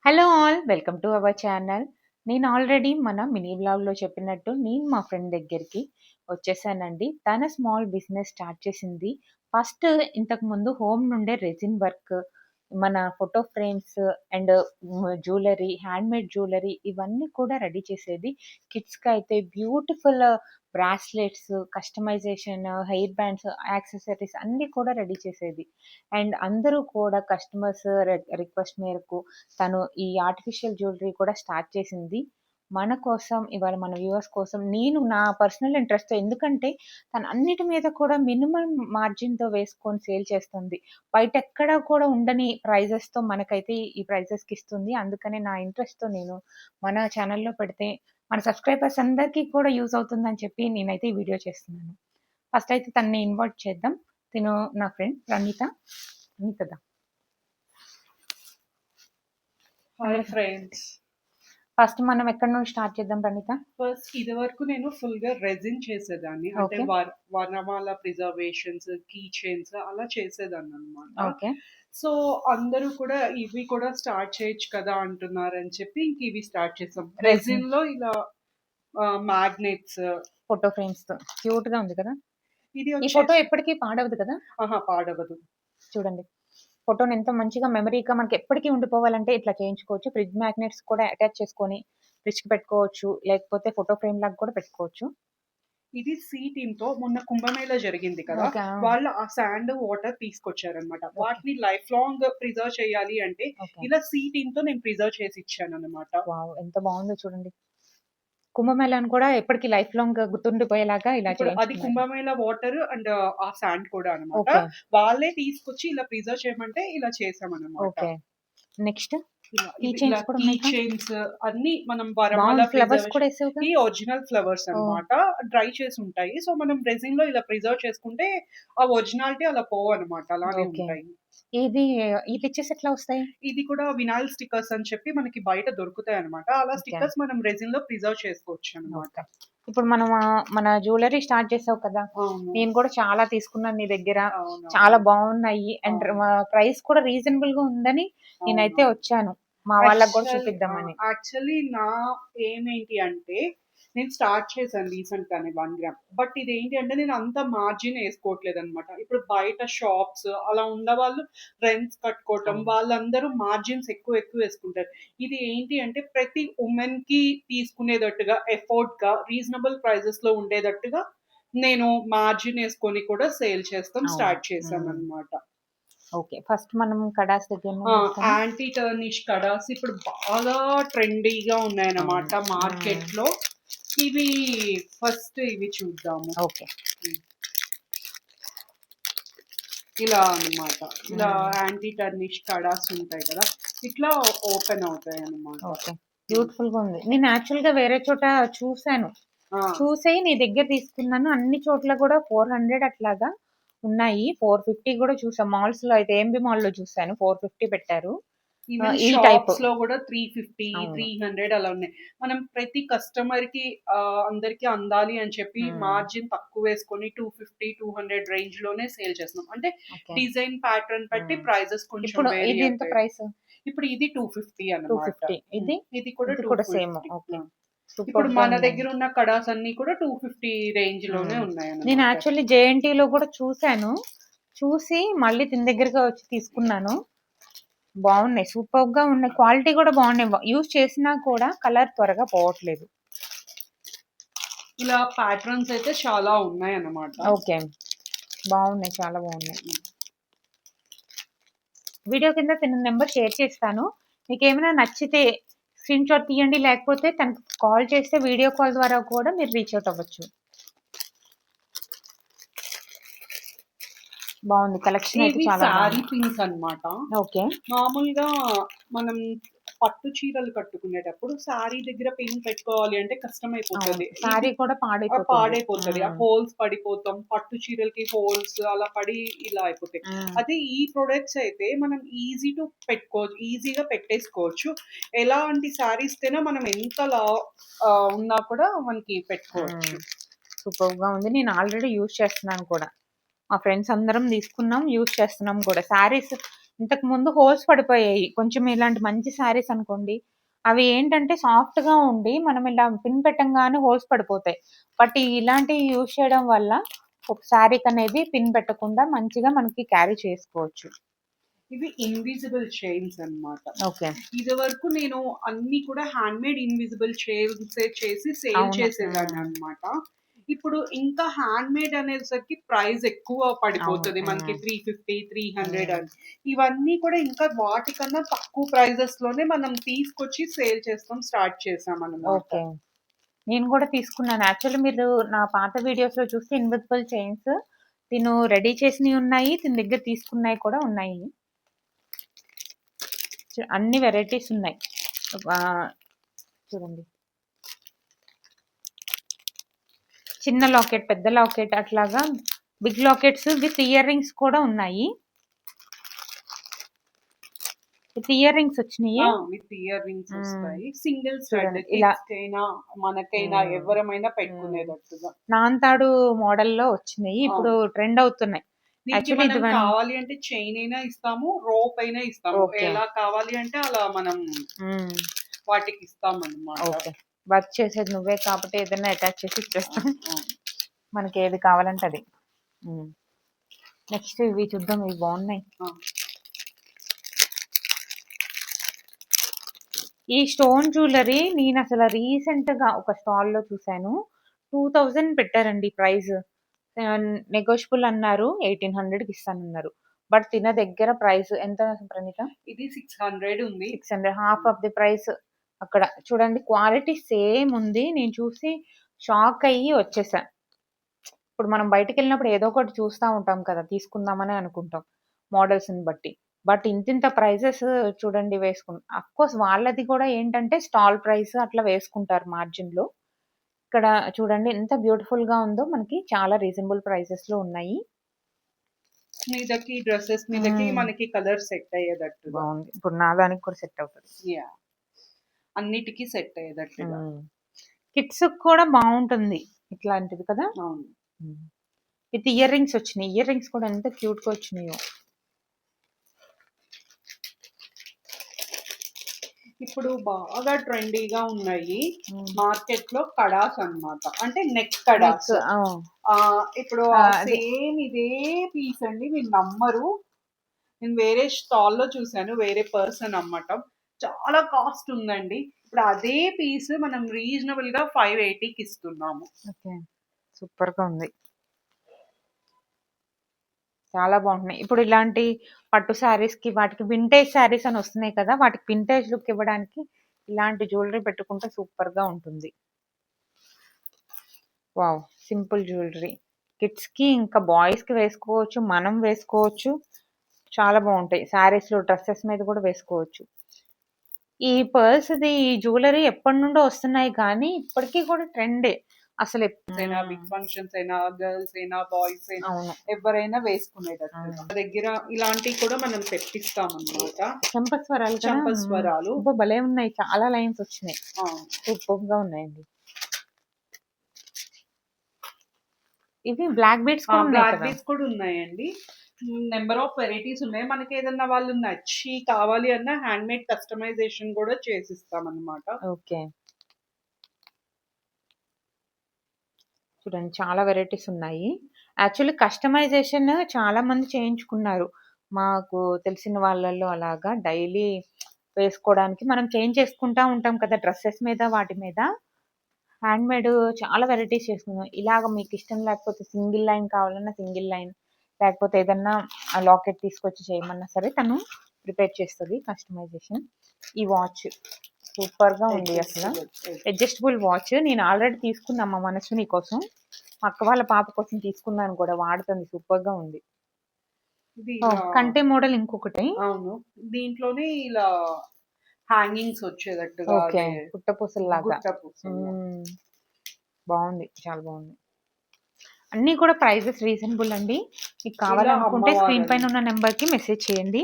Hello all welcome to our channel. నేను already మన mini వ్లాగ్‌లో చెప్పినట్టు నేను మా ఫ్రెండ్ దగ్గరికి వచ్చేసానండి. తన స్మాల్ బిజినెస్ స్టార్ట్ చేసింది. ఫస్ట్ ఇంతకుముందు హోమ్ నుండే రెజిన్ వర్క్, మన photo frames and jewellery, handmade jewellery ఇవన్నీ కూడా రెడీ చేసేది. కిడ్స్‌కైతే beautiful bracelets, customisation, hair bands, accessories అన్నీ కూడా రెడీ చేసేది. అండ్ అందరూ కూడా కస్టమర్స్ రిక్వెస్ట్ మేరకు తను ఈ ఆర్టిఫిషియల్ జ్యువెలరీ కూడా స్టార్ట్ చేసింది. మన కోసం ఇవాళ మన వ్యూవర్స్ కోసం నేను నా పర్సనల్ ఇంట్రెస్ట్‌తో ఎందుకంటే తను అన్నిటి మీద కూడా మినిమమ్ మార్జిన్‌తో వేసుకొని సేల్ చేస్తుంది. బయట ఎక్కడ కూడా ఉండని ప్రైజెస్‌తో మనకైతే ఈ ప్రైజెస్‌కి ఇస్తుంది. అందుకనే నా ఇంట్రెస్ట్‌తో నేను మన ఛానెల్‌లో పెడితే మన సబ్స్క్రైబర్స్ అందరికీ కూడా యూజ్ అవుతుందని చెప్పి నేనైతే ఈ వీడియో చేస్తున్నాను. ఫస్ట్ అయితే తనని ఇన్వైట్ చేద్దాం. తిను నా ఫ్రెండ్ ప్రణీత. ప్రణీతదా. Hi friends. ఫస్ట్ మనం ఎక్కడి నుండి స్టార్ట్ చేద్దాం ప్రణీత? ఫస్ట్ ఇది వరకు నేను ఫుల్ గా రెజిన్ చేసేదాన్ని. అంటే ఓకే. వర్ణమాల ప్రిజర్వేషన్స్, కీ చైన్స్ అలా చేసేదాన్ని అనమాట. ఓకే. సో అందరూ కూడా ఇవి కూడా స్టార్ట్ చేయొచ్చు కదా అంటున్నారని చెప్పి ఇంక ఇవి స్టార్ట్ చేసాం. రెజిన్ లో ఇలా మ్యాగ్నెట్స్, ఫోటో ఫ్రేమ్స్ తో క్యూట్ గా ఉంది కదా. ఇది ఈ ఫోటో వచ్చేసి ఎప్పటికీ పాడవదు కదా. పాడవదు. చూడండి, ఫోటోని ఎంత మంచిగా మెమరీగా మనకి ఎప్పటికీ ఉండిపోవాలంటే ఇట్లా చేయించుకోవచ్చు. ఫ్రిడ్జ్ మ్యాగ్నెట్స్ కూడా అటాచ్ చేసుకొని ఫ్రిడ్జ్ కి పెట్టుకోవచ్చు, లేకపోతే ఫోటో ఫ్రేమ్ లాగా కూడా పెట్టుకోవచ్చు. ఇది సీ టీమ్ తో మొన్న కుంభమేళ జరిగింది కదా, ఓకే. వాళ్ళు ఆ శాండ్ వాటర్ తీసుకొచ్చారనమాట. వాటిని లైఫ్ లాంగ్ ప్రిజర్వ్ చేయాలి అంటే ఓకే. ఇలా సీ టీమ్ తో నేను ప్రిజర్వ్ చేసి ఇచ్చాను అనమాట. వావ్, ఎంత బాగుందో చూడండి. కుంభమేళాను కూడా ఎప్పటికీ లైఫ్ లాంగ్ గుర్తుండిపోయేలాగా ఇలా ఇప్పుడు అది చేయించుకున్నారు. కుంభమేళ వాటర్ అండ్ ఆ శాండ్ కూడా అనమాట. ఓకే. వాళ్ళే తీసుకొచ్చి ఇలా ప్రిజర్వ్ చేయమంటే ఇలా చేసామన్నమాట. ఓకే. నెక్స్ట్ ఇలా కీ ఇవి ఇలా చైన్స్ కూడా కీ ఉన్నాయి కదా. చైన్స్ అన్ని మనం వరమాల బాగుంది, ఫ్లవర్స్ కూడా ప్రిజర్వేషన్, వేసావుగా. ఈ ఒరిజినల్ ఫ్లవర్స్ ఓ. అన్నమాట. డ్రై చేసి ఉంటాయి. సో మనం రెజిన్ లో ఇలా ప్రిజర్వ్ చేసుకుంటే ఆ ఒరిజినాలిటీ అలా పోవు అనమాట, అలానే ఓకే. ఉంటాయి. ఇది ఈ పిక్చర్స్ ఎట్లా వస్తాయి? ఇది కూడా వినాయిల్ స్టిక్కర్స్ అని చెప్పి మనకి బయట దొరుకుతాయి అనమాట. అలా ఓకే. స్టిక్కర్స్ మనం రెజిన్ లో ప్రిజర్వ్ చేసుకోవచ్చు అనమాట. ఓకే. ఇప్పుడు మనం మన జ్యువెలరీ స్టార్ట్ చేసావు కదా. అవును, నేను కూడా చాలా తీసుకున్నాను నీ దగ్గర. అవును, చాలా బాగున్నాయి అండ్ అవును, ప్రైస్ కూడా రీజనబుల్ గా ఉందని నేనైతే అవును. వచ్చాను మా వాళ్ళకి కూడా చూపిద్దామని. యాక్చువల్లీ నా ఎయిమ్ ఏంటి అంటే, నేను స్టార్ట్ చేశాను రీసెంట్ గానే 1 గ్రామ్. బట్ ఇదేంటి అంటే నేను అంత మార్జిన్ ఏసుకోవట్లేదనమాట. ఇప్పుడు బయట షాప్స్ అలా ఉన్నవాళ్ళు రెంట్స్ కట్టుకోవటం, అవును. వాళ్ళందరూ మార్జిన్స్ ఎక్కువేసుకుంటారు. ఇది ఏంటి అంటే ప్రతి వుమెన్‌కి తీసుకునేటట్టుగా, ఎఫోర్డ్‌గా, రీజనబుల్ ప్రైజెస్‌లో ఉండేటట్టుగా నేను మార్జిన్ ఏసుకొని కూడా సేల్ చేస్తాం అవును. స్టార్ట్ చేశాననమాట. ఓకే. ఫస్ట్ మనం కడాస్ దగ్గర నుండి వస్తాము. యాంటీ టర్నిష్ కడాస్ ఇప్పుడు బాగా ట్రెండీగా ఉన్నాయన్నమాట అవును. మార్కెట్‌లో. ఇవి ఫస్ట్ ఇవి చూద్దాము. ఓకే. ఇలా అన్నమాట. ఇలా యాంటీ టర్నిష్ కడాస్ ఉంటాయి కదా, ఇట్లా ఓపెన్ అవుతాయన్నమాట. ఓకే. బ్యూటిఫుల్ గా ఉంది. నేను యాక్చువల్ గా వేరే చోట చూసాను. ఆ! చూసి నీ దగ్గర తీసుకున్నాను. అన్ని చోట్ల కూడా 400 అట్లాగా ఉన్నాయి. 450 కూడా చూసా. మాల్స్ లో అయితే ఏంబీ మాల్ లో చూసాను 450 పెట్టారు. ఈవెన్ ఈ టైప్. షాప్స్‌లో గూడా 350, అవును. 300 అలా ఉన్నాయి. మనం ప్రతి కస్టమర్‌కి అందరికి అందాలి అని చెప్పి మార్జిన్ తక్కువేసుకొని 250, 200 రేంజ్‌లోనే సేల్ చేస్తున్నాం. అంటే ఓకే. డిజైన్ ప్యాటర్న్ బట్టి ప్రైజెస్ కొంచెం ఇప్పుడు వేరీ ఇది ఎంత అవుతాయి. ప్రైస్? ఇప్పుడు ఇది 250 అన్నమాట. 250. ఇది ఇది కూడా ఇది కూడా సేమ్. 250. ఓకే. ఇప్పుడు సూపర్‌గా మన ఉన్నాయి. దగ్గర ఉన్న కడాస్ అన్నీ కూడా 250 రేంజ్‌లోనే నేను ఉన్నాయన్నమాట. యాక్చువల్లీ జేఎన్టీలో కూడా చూసాను. చూసి మళ్ళీ తిన దగ్గరగా వచ్చి తీసుకున్నాను. బాగున్నాయి, సూపర్‌గా ఉన్నాయి. క్వాలిటీ కూడా బాగున్నాయి. యూజ్ చేసినా కూడా కలర్ త్వరగా పోవట్లేదు. ఇలా ప్యాటర్న్స్ అయితే చాలా ఉన్నాయన్నమాట. ఓకే. బాగున్నాయి, చాలా బాగున్నాయి. వీడియో కింద తన నెంబర్ షేర్ చేస్తాను. మీకేమైనా నచ్చితే స్క్రీన్ షాట్ తీయండి, లేకపోతే తనకు కాల్ చేస్తే వీడియో కాల్ ద్వారా కూడా మీరు రీచ్ అవుట్ అవ్వచ్చు. బాగుంది, కలెక్షన్ అయితే ఇవి చాలా శారీ బాగుంది. పిన్స్ అన్నమాట. ఓకే. మామూలుగా మనం పట్టు చీరలు కట్టుకునేటప్పుడు శారీ దగ్గర పిన్ పెట్టుకోవాలి అంటే కష్టమైపోతది. సారీ కూడా పాడైపోతది. ఆ హోల్స్ పడిపోతాం. పట్టు చీరలకి హోల్స్ అలా పడి ఇలా అయిపోతాయి. అదే ఈ ప్రొడక్ట్స్ అయితే మనం ఈజీ టు పెట్టుకోవచ్చు. ఈజీగా పెట్టేసుకోవచ్చు. ఎలాంటి శారీస్తేనే మనం ఎంత ఉన్నా కూడా మనకి పెట్టుకోవచ్చు. సూపర్‌గా ఉంది. నేను ఆల్రెడీ యూజ్ చేస్తున్నాను కూడా. మా ఫ్రెండ్స్ అందరం తీసుకున్నాం, యూజ్ చేస్తున్నాం కూడా. శారీస్ ఇంతకుముందు హోల్స్ పడిపోయాయి. కొంచెం ఇలాంటి మంచి శారీస్ అనుకోండి, అవి ఏంటంటే సాఫ్ట్‌గా ఉండి మనం ఇలా పిన్ పెట్టంగానే హోల్స్ పడిపోతాయి. బట్ ఇలాంటివి యూజ్ చేయడం వల్ల ఒక శారీకనేది పిన్ పెట్టకుండా మంచిగా మనకి క్యారీ చేసుకోవచ్చు. ఇవి ఇన్విజిబుల్ చైన్స్ అన్నమాట. ఓకే. ఇదివరకు నేను అన్నీ కూడా హ్యాండ్‌మేడ్ ఇన్విజిబుల్ చైన్సే చేసి సేల్ అవును. చేసేదాన్ని అన్నమాట. ఇప్పుడు ఇంకా హ్యాండ్‌మేడ్ అనేసరికి ప్రైస్ ఎక్కువ అవును. పడిపోతది. మనకి 350, 300 హ్మ్. అని. ఇవన్నీ కూడా ఇంకా వాటికన్నా తక్కువ ప్రైజెస్‌లోనే మనం తీసుకొచ్చి సేల్ చేస్తాం స్టార్ట్ చేశామన్నమాట. ఓకే. నేను గూడా తీసుకున్నాను. యాక్చువల్లీ మీరు నా పాత వీడియోస్‌లో చూస్తే ఇన్విజిబుల్ చైన్స్ తిను రెడీ చేసినయి ఉన్నాయి. తిన దగ్గర తీసుకున్నయి కూడా ఉన్నాయి. అన్ని వెరైటీస్ ఉన్నాయి. చూడండి. చిన్న లాకెట్, పెద్ద లాకెట్ అట్లాగా big lockets with earrings కూడా ఉన్నాయి. విత్ ఇయర్ రింగ్స్ వచ్చినియి. విత్ ఇయర్ రింగ్స్ హ్మ్. వస్తాయి. సింగిల్ స్టడ్ చూడండి ఇలా. కిడ్స్‌కైనా, మనకైనా హ్మ్. ఎవరమైనా హ్మ్. పెట్టుకునేటట్టుగా. నాంతాడు మోడల్‌లో వచ్చినియి. ఇప్పుడు అవును. ట్రెండ్ అవుతున్నాయి. దీనికి యాక్చువల్లీ మనం ఇది కావాలి అంటే చైన్ అయినా ఇస్తాము, రోప్ అయినా ఇస్తాము. ఓకే. ఎలా కావాలి అంటే అలా మనం హ్మ్. వాటికి ఇస్తామన్నమాట. ఓకే. వర్క్ చేసేది నువ్వే కాబట్టి ఏదైనా అటాచ్ చేసి ఇచ్చేస్తాం. అవును. మనకేది కావాలంటే అది. హ్మ్. నెక్స్ట్ ఇవి చూద్దాం. ఇవి బాగున్నాయి. ఆ! ఈ స్టోన్ జ్యువెలరీ నేనసల రీసెంట్‌గా ఒక స్టాల్‌లో చూసాను. 2000 పెట్టారండి ప్రైస్. నెగోషియబుల్ అన్నారు. 1800కి ఇస్తానన్నారు. బట్ తిన దగ్గర ప్రైస్ ఎంత ప్రణీత? ఇది 600 ఉంది. 600 హాఫ్ ఆఫ్ ది ప్రైస్. అక్కడ చూడండి క్వాలిటీ సేమ్ ఉంది. నేను చూసి షాక్ అయ్యి వచ్చేసా. ఇప్పుడు మనం బయటికెళ్ళినప్పుడు ఏదో ఒకటి చూస్తా ఉంటాం కదా! తీసుకుందామనే అనుకుంటాం మోడల్స్‌ని బట్టి. బట్ ఇంతింత ప్రైజెస్ చూడండి అఫ్‌కోర్స్ వాళ్ళది కూడా ఏంటంటే స్టాల్ ప్రైస్ అట్లా వేసుకుంటారు మార్జిన్‌లో. ఇక్కడ చూడండి ఎంత బ్యూటిఫుల్‌గా ఉందో మనకి చాలా రీజనబుల్ ప్రైసెస్‌లో ఉన్నాయి. మీదకి డ్రెసెస్ మీదకి హ్మ్. మనకి కలర్ సెట్ అయ్యేటట్టుగా. బావుంది. ఇప్పుడు నా దానికి కూడా సెట్ అవుతది. యాహ్! అన్నిటికి సెట్ అయ్యేటట్టుగా. హ్మ్. కిడ్స్‌కి కూడా బావుంటుంది. ఇట్లాంటిది కదా! అవును. హ్మ్. విత్ ఇయర్ రింగ్స్ వచ్చినియి. ఇయర్ రింగ్స్ కూడా ఎంత క్యూట్‌గా వచ్చినియో. ఇప్పుడు బాగా ట్రెండీగా ఉన్నాయి. హ్మ్. మార్కెట్‌లో కడాస్ అన్నమాట. అంటే నెక్ నెక్. కడాస్. ఆ! ఇప్పుడు అది. సేమ్ ఇదే పీస్ అండి. మీరు నమ్మరు. నేను వేరే స్టాల్‌లో చూసాను. వేరే పర్సన్ అమ్మటం. చాలా కాస్ట్ ఉందండి. ఇప్పుడు అదే పీస్ మనం రీజనబుల్‌గా 580కి ఇస్తున్నాము. ఓకే. సూపర్‌గా ఉంది. చాలా బాగుంటున్నాయి. ఇప్పుడు ఇలాంటి పట్టు శారీస్‌కి వాటికి వింటేజ్ శారీస్ అని వస్తున్నాయి కదా! వాటికి వింటేజ్ లుక్ ఇవ్వడానికి ఇలాంటి జ్యువెలరీ పెట్టుకుంటే సూపర్‌గా ఉంటుంది. వావ్! Simple jewellery. కిడ్స్‌కి ఇంకా బాయ్స్‌కి వేసుకోవచ్చు. మనం వేసుకోవచ్చు. చాలా బావుంటాయి. శారీస్‌లో డ్రెసెస్ మీద కూడా వేసుకోవచ్చు. ఈ పర్ల్స్‌ది ఈ జ్యువెలరీ ఎప్పటినుండో వస్తున్నాయి కానీ ఇప్పటికి కూడా ట్రెండే. అసలు అయినా, బిగ్ ఫంక్షన్స్ అయినా, గర్ల్స్ అయినా, బాయ్స్ అయినా అవును. ఎవరైనా వేసుకునేటట్టుగా. అవును. మా దగ్గర ఇలాంటివి కూడా మనం తెప్పిస్తామన్నమాట. చంపస్వరాలు కదా! చంపస్వరాలు. అబ్బా! భలే ఉన్నాయి. చాలా లైన్స్ వచ్చినాయి. అవును. సూపర్‌గా ఉన్నాయండి. ఇవి బ్లాక్ బీడ్స్ కూడా ఉన్నాయి బ్లాక్ కదా! బీడ్స్ కూడా ఉన్నాయండి. నంబర్ ఆఫ్ వెరైటీస్ ఉన్నాయి. మనకేదన్నా వాళ్ళు నచ్చి కావాలి అన్న హ్యాండ్‌మేడ్ కస్టమైజేషన్ గూడా చేసిస్తామన్నమాట. ఓకే. చూడండి చాలా వెరైటీస్ ఉన్నాయి. యాక్చువల్లీ కస్టమైజేషన్ చాలా మంది చేయించుకున్నారు. మాకు తెలిసిన వాళ్ళలో అలాగా డైలీ వేసుకోవడానికి మనం చేంజ్ చేసుకుంటా ఉంటాం కదా! డ్రెసెస్ మీద వాటి మీద. హ్యాండ్‌మేడ్ చాలా వెరైటీస్ చేసుకున్నాం. ఇలాగ మీకిష్టం లేకపోతే సింగిల్ లైన్ కావాలన్నా సింగిల్ లైన్, లేకపోతే ఏదన్నా లాకెట్ తీసుకొచ్చి చేయమన్నా సరే తను ప్రిపేర్ చేస్తది కస్టమైజేషన్. ఈ వాచ్ సూపర్‌గా ఉంది అసల. Adjustable watch. నేను ఆల్రెడీ తీసుకున్నా మా మనస్విని కోసం. మా అక్క వాళ్ళ పాప కోసం తీసుకున్నాను కూడా. వాడుతుంది సూపర్‌గా ఉంది. ఇది ఇలా కంటే మోడల్ ఇంకొకటి. అవును. దీంట్లోనే ఇలా హ్యాంగింగ్స్ వచ్చేటట్టుగా ఓకే. అదే పుట్టపూసల్లాగా. గుట్ట పూసలు. హ్మ్. బావుంది. చాలా బావుంది. అన్నీ కూడా ప్రైజెస్ రీజనబుల్ అండి. మీకు ఇలా కావాలనుకుంటే స్క్రీన్ అమ్మవారని. పైన ఉన్న నంబర్‌కి మెసేజ్ చేయండి.